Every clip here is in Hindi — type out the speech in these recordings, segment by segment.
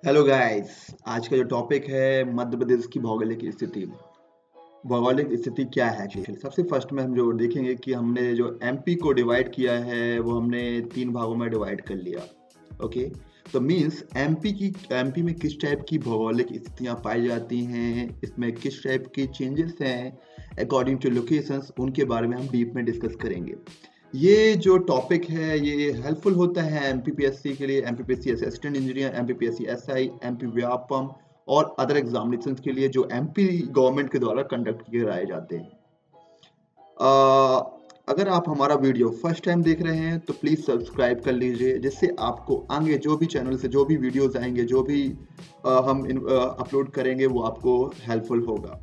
Hello guys. आज का जो टॉपिक है मध्य प्रदेश की भौगोलिक स्थिति। भौगोलिक स्थिति क्या है एक्चुअली? सबसे फर्स्ट में हम जो देखेंगे कि हमने जो एमपी को डिवाइड किया है वो हमने 3 भागों में डिवाइड कर लिया। ओके, तो मींस एमपी में किस टाइप की भौगोलिक स्थितियां पाई जाती हैं, इसमें किस टाइप की चेंजेस हैं अकॉर्डिंग टू लोकेशंस, उनके बारे में हम डीप में डिस्कस करेंगे। ये जो टॉपिक है ये हेल्पफुल होता है एमपीपीएससी के लिए, MPPSC assistant engineer, MPPSC SI, MP Vyapam और अदर एग्जामिनेशंस के लिए जो एमपी गवर्नमेंट के द्वारा कंडक्ट कराए जाते हैं। अगर आप हमारा वीडियो फर्स्ट टाइम देख रहे हैं तो प्लीज सब्सक्राइब कर लीजिए, जिससे आपको आगे जो भी चैनल से जो भी वीडियोस आएंगे, जो भी हम अपलोड करेंगे वो आपको हेल्पफुल होगा।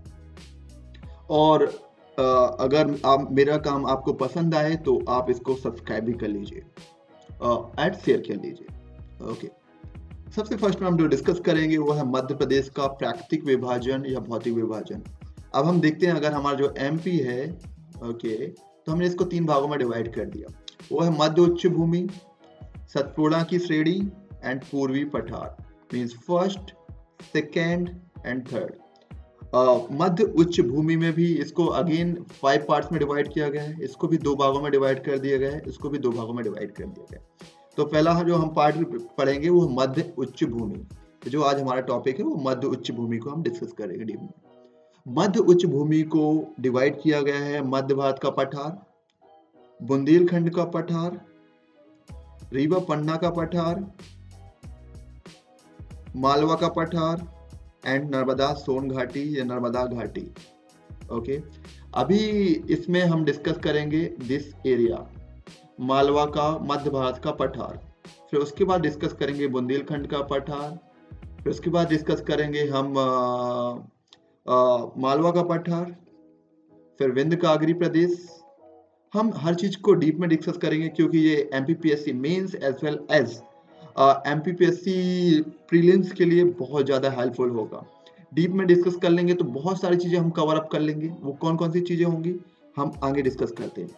और अगर आप मेरा काम आपको पसंद आए तो आप इसको सब्सक्राइब भी कर लीजिए, एड शेयर कर लीजिए। ओके, सबसे फर्स्ट में हम जो डिस्कस करेंगे वो है मध्य प्रदेश का प्राकृतिक विभाजन या भौतिक विभाजन। अब हम देखते हैं, अगर हमारा जो एमपी है, ओके, तो हमने इसको 3 भागों में डिवाइड कर दिया। वो है मध्य उच्च भूमि, सतपुड़ा की श्रेणी एंड पूर्वी पठार, means first, second and third. मध्य उच्च भूमि में भी इसको अगेन 5 पार्ट्स में डिवाइड किया गया है, इसको भी 2 भागों में डिवाइड कर दिया गया है, इसको भी 2 भागों में डिवाइड कर दिया गया है। तो पहला जो हम पार्ट पढ़ेंगे वो मध्य उच्च भूमि। जो आज हमारा टॉपिक है वो मध्य उच्च भूमि को हम डिस्कस करेंगे डीप में। मध्य उच्च भूमि को डिवाइड किया गया है मध्य भारत का पठार, बुंदेलखंड का पठार, रीवा पन्ना का पठार, मालवा का पठार एंड नर्मदा सोन घाटी या नर्मदा घाटी। ओके, अभी इसमें हम डिस्कस करेंगे दिस एरिया, मालवा का मध्य भारत का पठार, फिर उसके बाद डिस्कस करेंगे बुंदेलखंड का पठार, फिर उसके बाद डिस्कस करेंगे हम मालवा का पठार, फिर विंध्य कागरी प्रदेश। हम हर चीज को डीप में डिस्कस करेंगे क्योंकि ये MPPSC mains as well as MPPSC prelims के लिए बहुत ज्यादा हेल्पफुल होगा। डीप में डिस्कस कर लेंगे तो बहुत सारी चीजें हम कवर अप कर लेंगे। वो कौन कौन सी चीजें होंगी हम आगे डिस्कस करते हैं।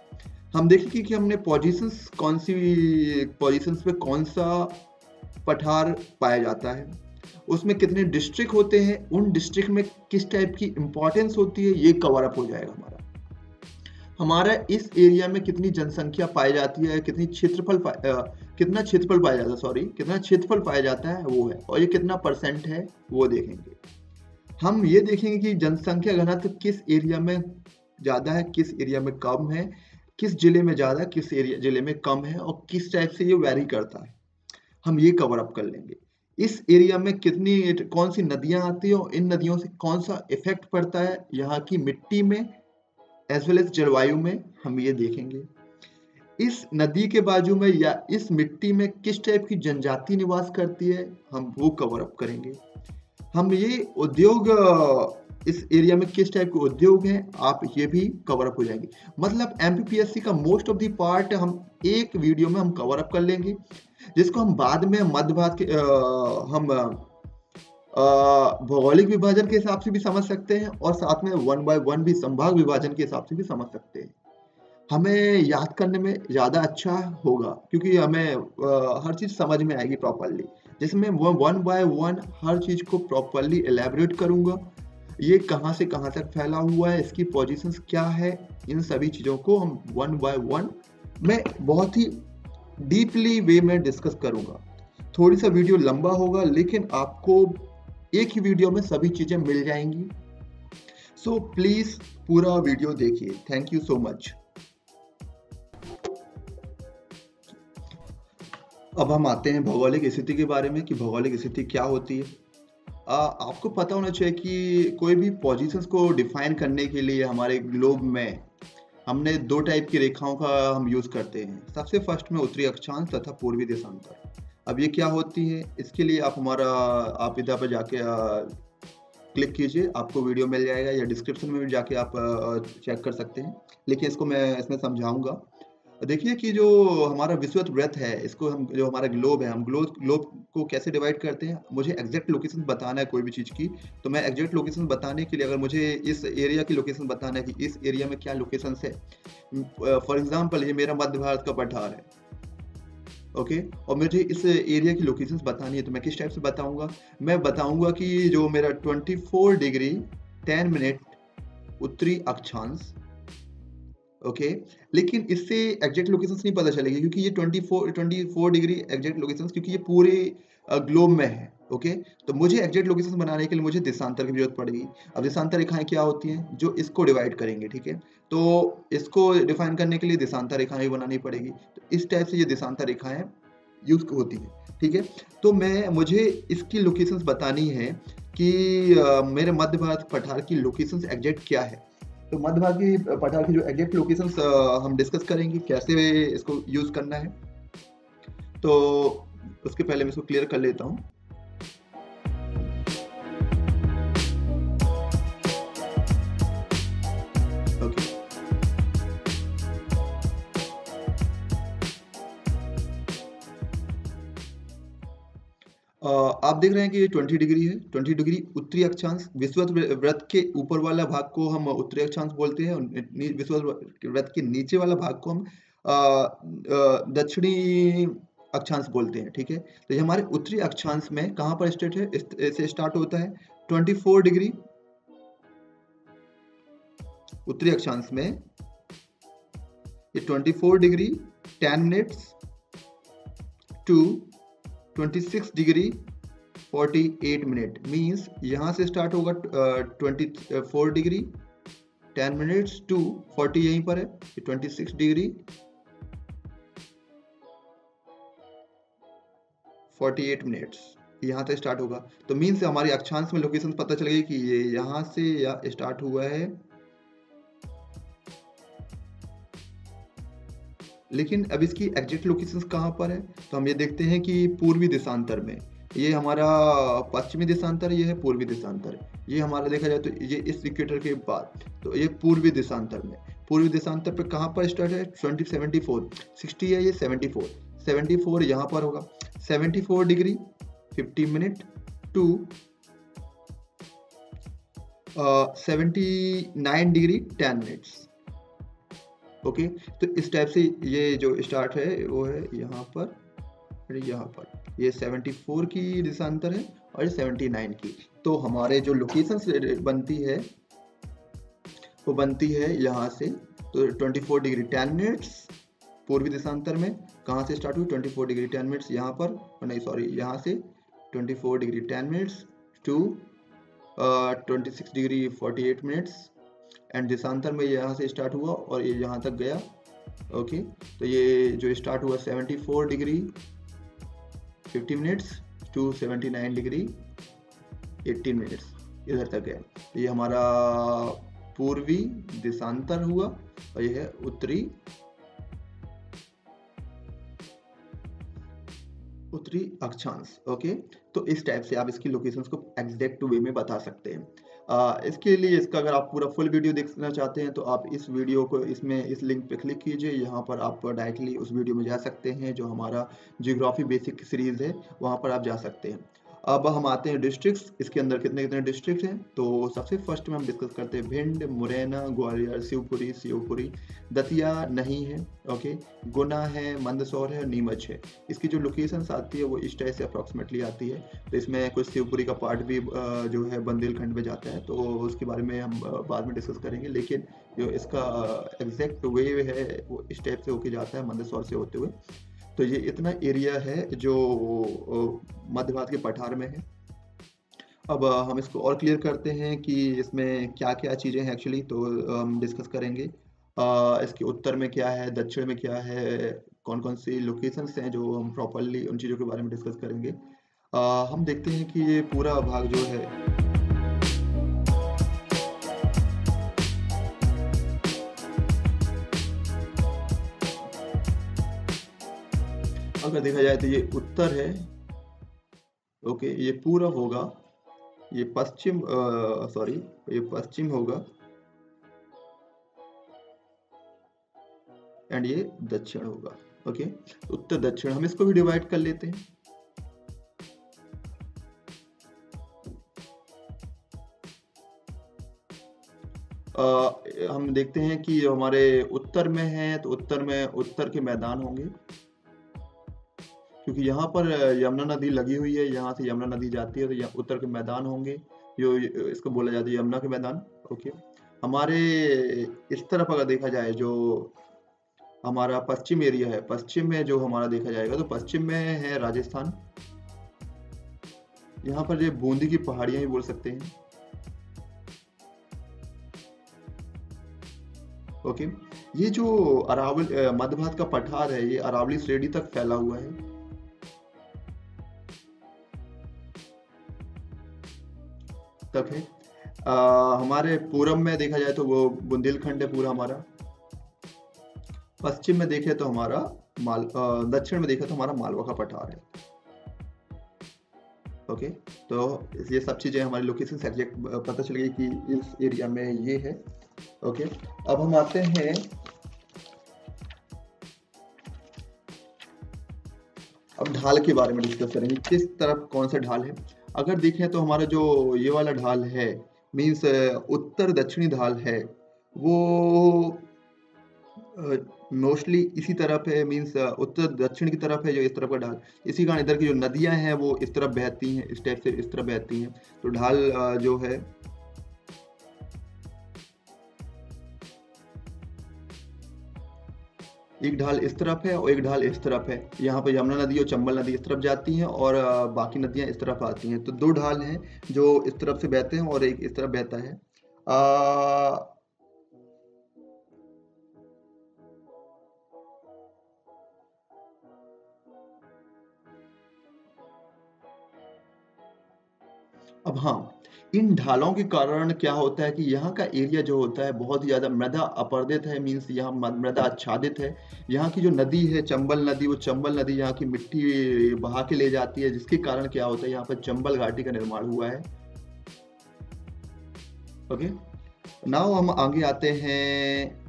हम देखेंगे कि हमने पोजीशंस, कौन सी पोजीशंस पे कौन सा पठार पाया जाता है, उसमें कितने डिस्ट्रिक्ट होते हैं, उन डिस्ट्रिक्ट में किस टाइप की इंपॉर्टेंस होती है, ये कवर अप हो जाएगा। हमारा इस एरिया में कितनी जनसंख्या पाई जाती है, कितना क्षेत्रफल पाया जाता है वो है, और ये कितना परसेंट है वो देखेंगे। हम ये देखेंगे कि जनसंख्या घनत्व किस एरिया में ज्यादा है, किस एरिया में कम है, किस जिले में ज्यादा, किस जिले में कम है, और किस टाइप से ये वेरी करता है, हम ये कवर अप कर लेंगे। इस एरिया में कौन सी नदियां आती है और इन नदियों से कौन सा इफेक्ट पड़ता है यहाँ की मिट्टी में एज वेल एज जलवायु में, हम ये देखेंगे। इस नदी के बाजू में या इस मिट्टी में किस टाइप की जनजाति निवास करती है, हम वो कवर अप करेंगे। हम ये उद्योग, इस एरिया में किस टाइप के उद्योग हैं, आप ये भी कवर अप हो जाएंगे। मतलब एमपीपीएससी का मोस्ट ऑफ द पार्ट हम एक वीडियो में हम कवर अप कर लेंगे, जिसको हम बाद में मध्य भारत के हम भौगोलिक विभाजन के हिसाब से भी समझ सकते हैं और साथ में 1 by 1 भी संभाग विभाजन के हिसाब से भी समझ सकते हैं। हमें याद करने में ज्यादा अच्छा होगा क्योंकि हमें हर चीज समझ में आएगी प्रॉपरली, जिसमें 1 by 1 हर चीज को प्रॉपरली एलैबोरेट करूंगा। ये कहां से कहां तक फैला हुआ है, इसकी पोजीशंस क्या है, इन सभी चीजों को हम 1 by 1 में बहुत ही डीपली वे में डिस्कस करूंगा। थोड़ी सा वीडियो लंबा होगा लेकिन आपको एक ही वीडियो में सभी चीजें मिल जाएंगी। सो प्लीज पूरा वीडियो देखिए। Thank you so much. अब हम आते हैं भौगोलिक स्थिति के बारे में कि भौगोलिक स्थिति क्या होती है। आपको पता होना चाहिए कि कोई भी पोजीशंस को डिफाइन करने के लिए हमारे ग्लोब में हमने 2 टाइप की रेखाओं का हम यूज करते हैं। सबसे फर्स्ट में उत्तरी अक्षांश तथा पूर्वी देशांतर। अब ये क्या होती है, इसके लिए आप इधर पर जाके क्लिक कीजिए, आपको वीडियो मिल जाएगा, या डिस्क्रिप्शन में भी जाके आप चेक कर सकते हैं, लेकिन इसको मैं इसमें समझाऊंगा। देखिए कि जो हमारा विषुवत वृत्त है, इसको हम, जो हमारा ग्लोब है, हम ग्लोब को कैसे डिवाइड करते हैं। मुझे एग्जैक्ट लोकेशन बताना है कोई भी चीज की, तो मैं एग्जैक्ट लोकेशन बताने के लिए, अगर मुझे इस एरिया की लोकेशन बताना है कि इस एरिया में क्या लोकेशन है, फॉर एग्जाम्पल ये मेरा मध्य भारत का पठार है, ओके। और मुझे इस एरिया की लोकेशंस बतानी है, तो मैं किस टाइप से बताऊंगा? मैं बताऊंगा कि जो मेरा 24 डिग्री 10 मिनट उत्तरी अक्षांश, ओके। लेकिन इससे एग्जैक्ट लोकेशंस नहीं पता चलेगी, क्योंकि ये 24 डिग्री एग्जैक्ट लोकेशंस, क्योंकि ये पूरे ग्लोब में है, ओके। तो मुझे एग्जैक्ट लोकेशंस बनाने के लिए मुझे देशांतर की जरूरत पड़ेगी। अब देशांतर रेखाएं क्या होती हैं? जो इसको डिवाइड करेंगे, ठीक है। तो इसको डिफाइन करने के लिए देशांतर रेखाएं भी बनानी पड़ेगी। तो इस टाइप से ये देशांतर रेखाएं यूज होती है, ठीक है। तो मुझे इसकी लोकेशंस बतानी है कि मेरे मध्य भारत पठार की लोकेशंस एग्जैक्ट क्या है। तो मध्य भारत की पठार की जो एग्जैक्ट लोकेशंस हम डिस्कस करेंगे, कैसे इसको यूज करना है। तो उसके पहले मैं इसको क्लियर कर लेता हूँ। ओके। आप देख रहे हैं कि ये 20 डिग्री है। 20 डिग्री उत्तरी अक्षांश। विषुवत वृत्त के ऊपर वाला भाग को हम उत्तरी अक्षांश बोलते हैं, और विषुवत वृत्त के नीचे वाला भाग को हम दक्षिणी अक्षांश बोलते हैं, ठीक है। तो ये हमारे उत्तरी अक्षांश में कहाँ पर स्टेट है, से स्टार्ट होता है 24 डिग्री उत्तरी अक्षांश में। ये 24 degree 10 minutes to 26 degree 48 minute, means यहाँ से स्टार्ट होगा 24 डिग्री 10 मिनट्स टू 40 यहीं पर है, 26 डिग्री 48 मिनट्स यहाँ से स्टार्ट होगा। तो मीन्स हमारी अक्षांश में लोकेशन पता चलेगी कि ये यहाँ से स्टार्ट हुआ है। लेकिन अब इसकी एग्जैक्ट लोकेशंस कहाँ पर है? तो हम ये देखते हैं कि पूर्वी देशांतर में। ये हमारा पश्चिमी देशांतर, ये है पूर्वी देशांतर। ये हमारा देखा जाए तो ये इस इक्वेटर के बाद, तो ये पूर्वी देशांतर में। पूर्वी देशांतर पे कहाँ पर स्टार्ट है? 74 60 है, ये 74 यहाँ पर होगा। 74 degree 50 minute to 79 degree 10 minutes, okay. तो इस टाइप से ये जो स्टार्ट है वो है यहाँ पर, यहाँ पर ये 74 की देशांतर है और ये 79 की। तो हमारे जो लोकेशन बनती है वो बनती है यहाँ से। तो 24 डिग्री 10 मिनट्स पूर्वी देशांतर में कहाँ से स्टार्ट हुई? 24 डिग्री 10 मिनट्स यहाँ पर, नहीं सॉरी, यहाँ से 24 degree 10 minutes to 26 degree 48 minutes, and देशांतर में यहाँ से स्टार्ट हुआ और ये यहाँ तक गया, ओके। तो ये जो स्टार्ट हुआ 74 degree 50 minutes to 79 degree 18 minutes, इधर तक गया। तो ये हमारा पूर्वी देशांतर हुआ और ये है उत्तरी अक्षांश, ओके। तो इस टाइप से आप इसकी लोकेशंस को एग्जैक्ट वे में बता सकते हैं। इसके लिए इसका अगर आप पूरा फुल वीडियो देखना चाहते हैं तो आप इस वीडियो को इस लिंक पे क्लिक कीजिए। यहाँ पर आप डायरेक्टली उस वीडियो में जा सकते हैं, जो हमारा जियोग्राफी बेसिक सीरीज है, वहाँ पर आप जा सकते हैं। अब हम आते हैं डिस्ट्रिक्ट्स। इसके अंदर कितने कितने डिस्ट्रिक्ट हैं? तो सबसे फर्स्ट में हम डिस्कस करते हैं भिंड, मुरैना, ग्वालियर, शिवपुरी, दतिया नहीं है, ओके, गुना है, मंदसौर है, नीमच है। इसकी जो लोकेशंस आती है वो इस टाइप से अप्रॉक्सीमेटली आती है। तो इसमें कुछ शिवपुरी का पार्ट भी जो है बुंदेलखंड में जाता है, तो उसके बारे में हम बाद में डिस्कस करेंगे। लेकिन जो इसका एग्जैक्ट वे है वो इस टाइप से होके जाता है, मंदसौर से होते हुए। तो ये इतना एरिया है जो मध्य भारत के पठार में है। अब हम इसको और क्लियर करते हैं कि इसमें क्या क्या चीज़ें हैं एक्चुअली, तो हम डिस्कस करेंगे। इसके उत्तर में क्या है, दक्षिण में क्या है, कौन कौन सी लोकेशंस हैं, जो हम प्रॉपरली उन चीज़ों के बारे में डिस्कस करेंगे। हम देखते हैं कि ये पूरा भाग जो है, अगर देखा जाए तो ये उत्तर है, ओके। ये पूरा होगा, ये पश्चिम ये पश्चिम होगा, एंड ये दक्षिण होगा, ओके। उत्तर दक्षिण हम इसको भी डिवाइड कर लेते हैं। हम देखते हैं कि हमारे उत्तर में है, तो उत्तर में उत्तर के मैदान होंगे, क्योंकि यहाँ पर यमुना नदी लगी हुई है, यहाँ से यमुना नदी जाती है, तो यहाँ उत्तर के मैदान होंगे, जो इसको बोला जाता है यमुना के मैदान। ओके, हमारे इस तरफ अगर देखा जाए, जो हमारा पश्चिम एरिया है, पश्चिम में जो हमारा देखा जाएगा, तो पश्चिम में है राजस्थान। यहाँ पर जो बूंदी की पहाड़ियां ही बोल सकते हैं। ओके, ये जो अरावल मध्य भारत का पठार है, ये अरावली श्रेणी तक फैला हुआ है। तक है। हमारे पूरब में देखा जाए तो वो बुंदेलखंड है पूरा हमारा। पश्चिम में देखे तो हमारा दक्षिण में देखा तो हमारा मालवा का पठार है। ओके, तो ये सब चीजें हमारी लोकेशन से एग्जैक्ट पता चल गई कि इस एरिया में ये है। ओके, अब हम आते हैं अब ढाल के बारे में डिस्कस करेंगे, किस तरफ कौन सा ढाल है। अगर देखें तो हमारा जो ये वाला ढाल है, मीन्स उत्तर दक्षिणी ढाल है, वो मोस्टली इसी तरफ है, मीन्स उत्तर दक्षिण की तरफ है जो इस तरफ का ढाल। इसी कारण इधर की जो नदियां हैं वो इस तरफ बहती हैं, इस टाइप से इस तरफ बहती हैं। तो ढाल जो है एक ढाल इस तरफ है और एक ढाल इस तरफ है। यहाँ पर यमुना नदी और चंबल नदी इस तरफ जाती हैं और बाकी नदियाँ इस तरफ आती हैं। तो दो ढाल हैं जो इस तरफ से बहते हैं और एक इस तरफ बहता है। अब हाँ, इन ढालों के कारण क्या होता है कि यहाँ का एरिया जो होता है बहुत ही ज़्यादा मृदा अपरदित है, मीन्स यहाँ मृदा आच्छादित है। यहाँ की जो नदी है चंबल नदी, वो चंबल नदी यहाँ की मिट्टी बहा के ले जाती है, जिसके कारण क्या होता है यहाँ पर चंबल घाटी का निर्माण हुआ है। ओके, नाउ हम आगे आते हैं।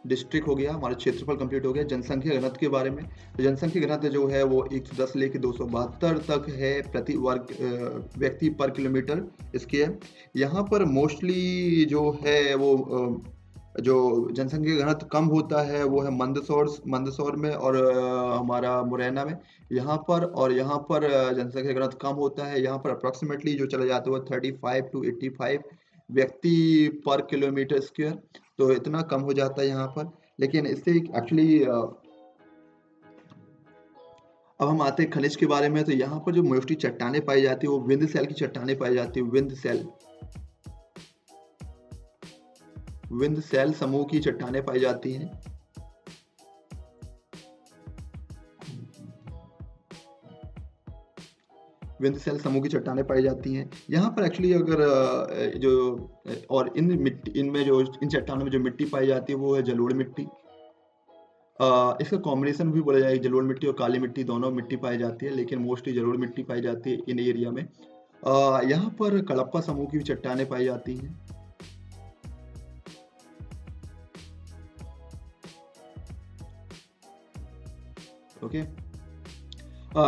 डिस्ट्रिक्ट हो गया, हमारा क्षेत्रफल कंप्लीट हो गया। जनसंख्या घनत्व के बारे में, तो जनसंख्या घनत्व जो है वो 110 लेके 272 तक है प्रति वर्ग व्यक्ति पर किलोमीटर स्क्वायर। यहाँ पर मोस्टली जो है वो जो जनसंख्या घनत्व कम होता है वो है मंदसौर में और हमारा मुरैना में। यहाँ पर और यहाँ पर जनसंख्या घनत्व कम होता है। यहाँ पर अप्रोक्सीमेटली जो चला जाता है वो 35 to 85 व्यक्ति पर किलोमीटर स्क्वायर, तो इतना कम हो जाता है यहाँ पर। लेकिन इससे एक्चुअली अब हम आते हैं खनिज के बारे में। तो यहाँ पर जो मोस्टली चट्टानें पाई जाती है वो विंध्य सेल की चट्टानें पाई जाती है। विंध्य सेल समूह की चट्टानें पाई जाती हैं। विंध्य सेल समूह की चट्टानें पाई जाती हैं यहाँ पर। एक्चुअली अगर जो और इनमें जो इन चट्टानों में जो मिट्टी पाई जाती है वो है जलोढ़ मिट्टी। इसका कॉम्बिनेशन भी बोला जाए, जलोढ़ मिट्टी और काली मिट्टी दोनों मिट्टी पाई जाती है, लेकिन मोस्टली जलोढ़ मिट्टी पाई जाती है इन एरिया में। यहाँ पर कडप्पा समूह की भी चट्टानें पाई जाती हैं। ओके,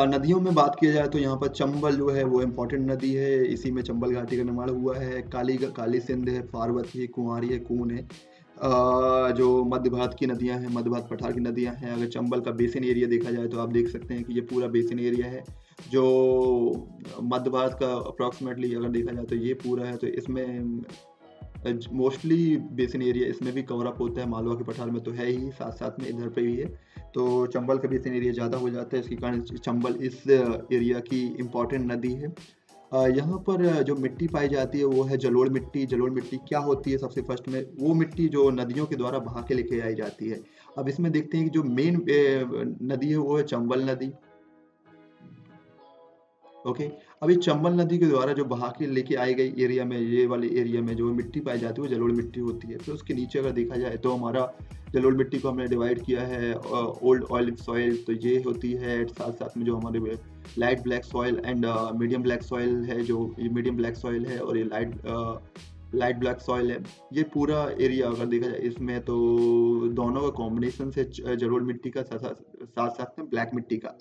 नदियों में बात किया जाए तो यहाँ पर चंबल जो है वो इम्पोर्टेंट नदी है, इसी में चंबल घाटी का निर्माण हुआ है। काली सिंध है, पार्वती है, कुंवारी है, कून है। जो मध्य भारत की नदियां हैं, मध्य भारत पठार की नदियां हैं। अगर चंबल का बेसिन एरिया देखा जाए तो आप देख सकते हैं कि ये पूरा बेसिन एरिया है जो मध्य भारत का अप्रॉक्सीमेटली अगर देखा जाए तो ये पूरा है। तो इसमें मोस्टली बेसिन एरिया इसमें भी कवर अप होता है। मालवा के पठार में तो है ही, साथ साथ में इधर पे भी है। तो चंबल का बेसिन एरिया ज़्यादा हो जाता है, इसके कारण चंबल इस एरिया की इम्पॉर्टेंट नदी है। यहाँ पर जो मिट्टी पाई जाती है वो है जलोढ़ मिट्टी। जलोढ़ मिट्टी क्या होती है, सबसे फर्स्ट में वो मिट्टी जो नदियों के द्वारा बहा के लेके आई जाती है। अब इसमें देखते हैं कि जो मेन नदी है वो है चंबल नदी। ओके, अभी चंबल नदी के द्वारा जो बहा के लेके आई गई एरिया में, ये वाले एरिया में जो मिट्टी पाई जाती है वो जलोढ़ मिट्टी होती है। फिर उसके नीचे अगर देखा जाए तो हमारा जलोढ़ मिट्टी को हमने डिवाइड किया है ओल्ड ऑलिव सॉइल, तो ये होती है। साथ साथ में जो हमारे light black soil and medium black soil है, जो ये मीडियम ब्लैक सॉइल है और ये लाइट ब्लैक सॉइल है। ये पूरा एरिया अगर देखा जाए इसमें तो दोनों का कॉम्बिनेशन से जलोढ़ मिट्टी का साथ साथ में ब्लैक मिट्टी का,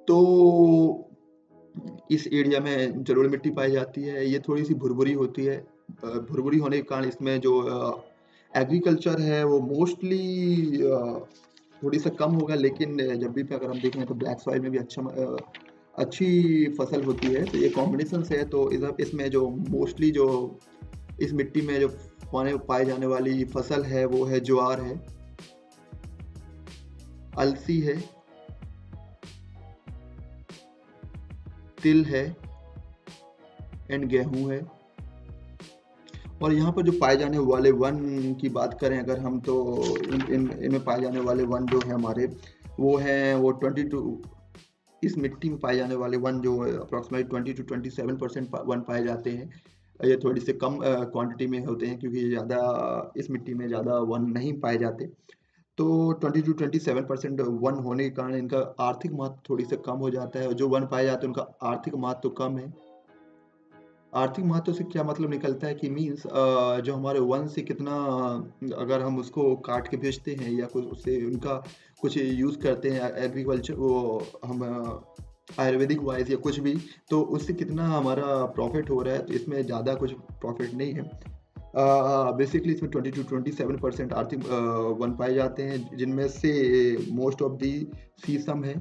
तो इस एरिया में जलोढ़ मिट्टी पाई जाती है। ये थोड़ी सी भुरभुरी होती है। भुरभुरी होने के कारण इसमें जो एग्रीकल्चर है वो मोस्टली थोड़ी सा कम होगा, लेकिन जब भी अगर हम देखें तो ब्लैक सॉइल में भी अच्छी फसल होती है। तो ये कॉम्बिनेशन से है, तो इसमें जो मोस्टली जो इस मिट्टी में जो पाए जाने वाली फसल है वो है ज्वार है, अलसी है, तिल है एंड गेहूं है। और यहाँ पर जो पाए जाने वाले वन की बात करें अगर हम, तो इनमें पाए जाने वाले वन जो है हमारे वो हैं वो 22, इस मिट्टी में पाए जाने वाले वन जो अप्रॉक्सीमेटली 20 to 27% वन पाए जाते हैं। ये थोड़ी से कम क्वांटिटी में होते हैं क्योंकि ज़्यादा इस मिट्टी में ज़्यादा वन नहीं पाए जाते। तो 20 to 27% वन होने के कारण इनका आर्थिक महत्व थोड़ी सा कम हो जाता है, और जो वन पाए जाते हैं उनका आर्थिक महत्व तो कम है। आर्थिक महत्व से क्या मतलब निकलता है कि मीन्स जो हमारे वन से कितना, अगर हम उसको काट के बेचते हैं या कुछ उससे उनका कुछ यूज़ करते हैं एग्रीकल्चर, वो हम आयुर्वेदिक वाइज या कुछ भी, तो उससे कितना हमारा प्रॉफिट हो रहा है, तो इसमें ज़्यादा कुछ प्रॉफिट नहीं है। बेसिकली इसमें 20 to 27% आर्थिक वन पाए जाते हैं, जिनमें से मोस्ट ऑफ दी शीशम है,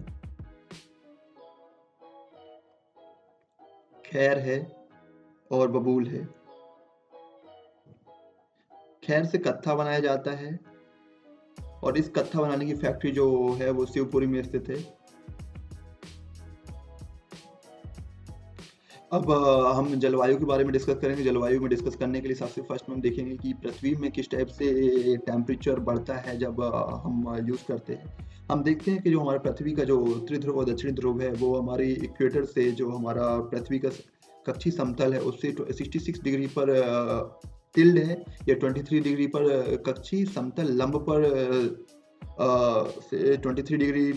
खैर है और बबूल है। खैर से कत्था बनाया जाता है, और इस कत्था बनाने की फैक्ट्री जो है वो शिवपुरी में स्थित है। अब हम जलवायु के बारे में डिस्कस करेंगे। जलवायु में डिस्कस करने के लिए सबसे फर्स्ट हम देखेंगे कि पृथ्वी में किस टाइप से टेम्परेचर बढ़ता है जब हम यूज़ करते हैं। हम देखते हैं कि जो हमारा पृथ्वी का जो उत्तरी ध्रुव और दक्षिणी ध्रुव है वो हमारी इक्वेटर से जो हमारा पृथ्वी का कक्षी समतल है उससे 66 डिग्री पर टिल्ड है, या 23 डिग्री पर कक्षी समतल लंब पर 23 डिग्री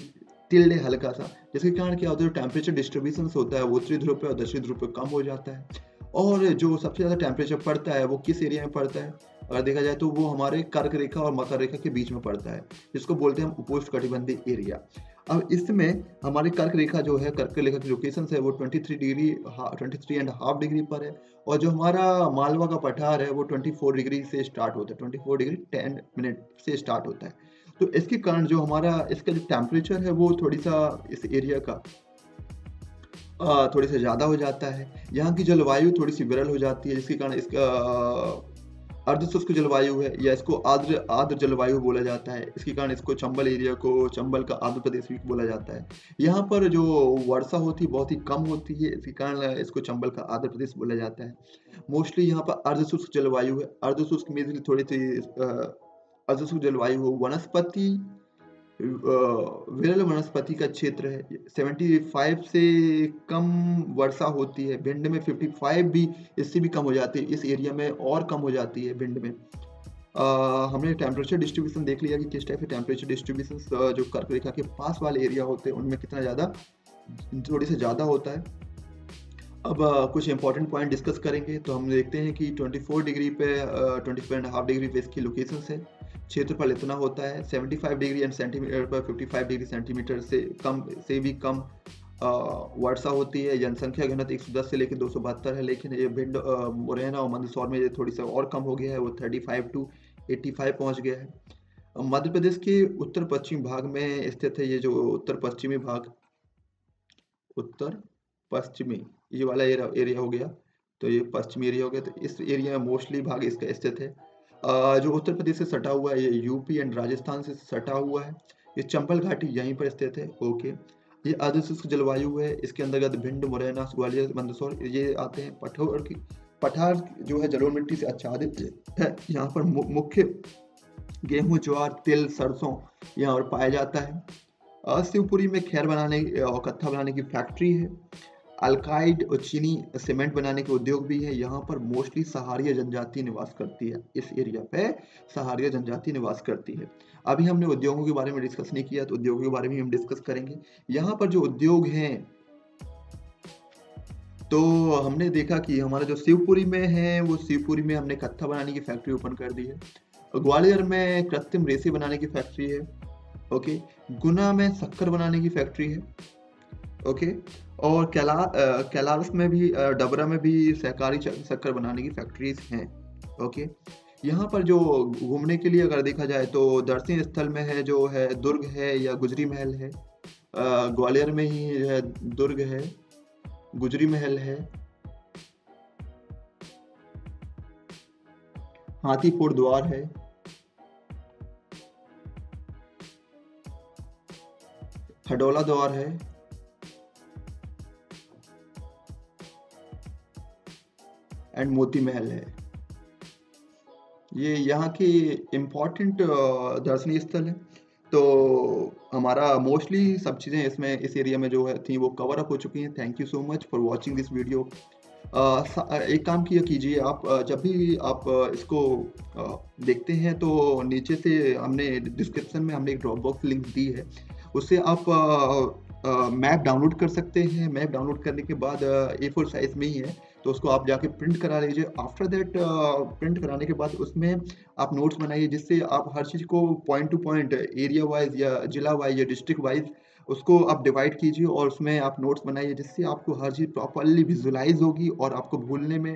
टिल्ड है हल्का सा, जिसके कारण क्या होता है, टेम्परेचर डिस्ट्रीब्यूशन होता है वो उत्तरी ध्रुव पे और दक्षिणी ध्रुव पे कम हो जाता है। और जो सबसे ज़्यादा टेम्परेचर पड़ता है वो किस एरिया में पड़ता है, अगर देखा जाए तो वो हमारे कर्क रेखा और मकर रेखा के बीच में पड़ता है, जिसको बोलते हैं हम उपोष्णकटिबंधीय एरिया। अब इसमें हमारी कर्क रेखा जो है, कर्क रेखा की लोकेशन है वो 23.5 डिग्री पर है, और जो हमारा मालवा का पठार है वो 24 डिग्री से स्टार्ट होता है, 24 डिग्री 10 मिनट से स्टार्ट होता है। तो इसके कारण जो हमारा इसका जो टेम्परेचर है वो थोड़ी सा इस एरिया का थोड़ी सा ज़्यादा हो जाता है। यहाँ की जलवायु थोड़ी सी विरल हो जाती है, जिसके कारण इसका अर्धशुष्क जलवायु है, या इसको आर्द्र आर्द्र जलवायु बोला जाता है। इसके कारण इसको चंबल एरिया को, चंबल का आंध्र प्रदेश भी बोला जाता है। यहाँ पर जो वर्षा होती है बहुत ही कम होती है, इसके कारण इसको चंबल का आंध्र प्रदेश बोला जाता है। मोस्टली यहाँ पर अर्धशुष्क जलवायु है। अर्धशुष्क में थोड़ी सी अर्धशुष्क जलवायु हो, वनस्पति विरल वनस्पति का क्षेत्र है। 75 से कम वर्षा होती है। भिंड में 55 भी, इससे भी कम हो जाती है, इस एरिया में और कम हो जाती है भिंड में। हमने टेम्परेचर डिस्ट्रीब्यूशन देख लिया कि किस टाइप के टेम्परेचर डिस्ट्रीब्यूशन जो कर्क रेखा के पास वाले एरिया होते हैं उनमें कितना ज़्यादा, थोड़ी से ज़्यादा होता है। अब कुछ इंपॉर्टेंट पॉइंट डिस्कस करेंगे। तो हम देखते हैं कि 24 डिग्री पे 24.5 डिग्री पे इसकी लोकेशन है। क्षेत्रफल इतना होता है 75 डिग्री एंड सेंटीमीटर पर 55 डिग्री सेंटीमीटर से भी कम वर्षा होती है। जनसंख्या घनत्व 110 से लेकर 272 है, लेकिन ये भिंड, मुरैना और मंदसौर में ये थोड़ी सा और कम हो गया है, वो 35 to 85 पहुंच गया है। मध्य प्रदेश के उत्तर पश्चिम भाग में स्थित है ये जो उत्तर पश्चिमी भाग, उत्तर पश्चिमी ये वाला एरिया हो गया, तो ये पश्चिमी एरिया हो गया। तो इस एरिया में मोस्टली भाग इसका स्थित है। जो उत्तर प्रदेश से सटा हुआ है, ये यूपी एंड राजस्थान से सटा हुआ है। ये चंबल घाटी यहीं पर स्थित है। ओके, ये अर्धशुष्क जलवायु है। इसके अंतर्गत भिंड, मुरैना, ग्वालियर, मंदसौर ये आते हैं। पठार जो है जलोढ़ मिट्टी से आच्छादित है। यहाँ पर मुख्य गेहूं, ज्वार, तिल, सरसों यहाँ पर पाया जाता है। शिवपुरी में खैर बनाने और कत्था बनाने की फैक्ट्री है। अल्काइड और चीनी सीमेंट बनाने के उद्योग भी है। यहाँ पर मोस्टली सहारिया जनजाति निवास करती है। इस एरिया पे सहारिया जनजाति निवास करती है। अभी हमने उद्योगों के बारे में डिस्कस नहीं किया, तो उद्योगों के बारे में हम डिस्कस करेंगे। यहाँ पर जो उद्योग हैं, तो हमने देखा कि हमारा जो शिवपुरी में है वो शिवपुरी में हमने कत्था बनाने की फैक्ट्री ओपन कर दी है। ग्वालियर में कृत्रिम रेसे बनाने की फैक्ट्री है। ओके, गुना में शक्कर बनाने की फैक्ट्री है। ओके, और कैलाश में भी, डबरा में भी सहकारी शक्कर बनाने की फैक्ट्रीज हैं। ओके, यहाँ पर जो घूमने के लिए अगर देखा जाए तो दर्शनीय स्थल में है जो है दुर्ग है या गुजरी महल है। ग्वालियर में ही है दुर्ग है, गुजरी महल है, हाथीपुर द्वार है, खडोला द्वार है एंड मोती महल है। ये यहाँ की इम्पोर्टेंट दर्शनीय स्थल है। तो हमारा मोस्टली सब चीज़ें इसमें इस एरिया में जो है थी वो कवर अप हो चुकी हैं। Thank you so much for watching this video. एक काम किया कीजिए आप, जब भी आप इसको देखते हैं तो नीचे से हमने डिस्क्रिप्शन में हमने एक ड्रॉप बॉक्स लिंक दी है, उससे आप मैप डाउनलोड कर सकते हैं। मैप डाउनलोड करने के बाद A4 साइज में ही है, तो उसको आप जाके प्रिंट करा लीजिए। आफ्टर दैट प्रिंट कराने के बाद उसमें आप नोट्स बनाइए, जिससे आप हर चीज़ को point two point area wise या जिला वाइज या डिस्ट्रिक्ट वाइज उसको आप डिवाइड कीजिए और उसमें आप नोट्स बनाइए, जिससे आपको हर चीज़ प्रॉपर्ली विजुअलाइज होगी और आपको भूलने में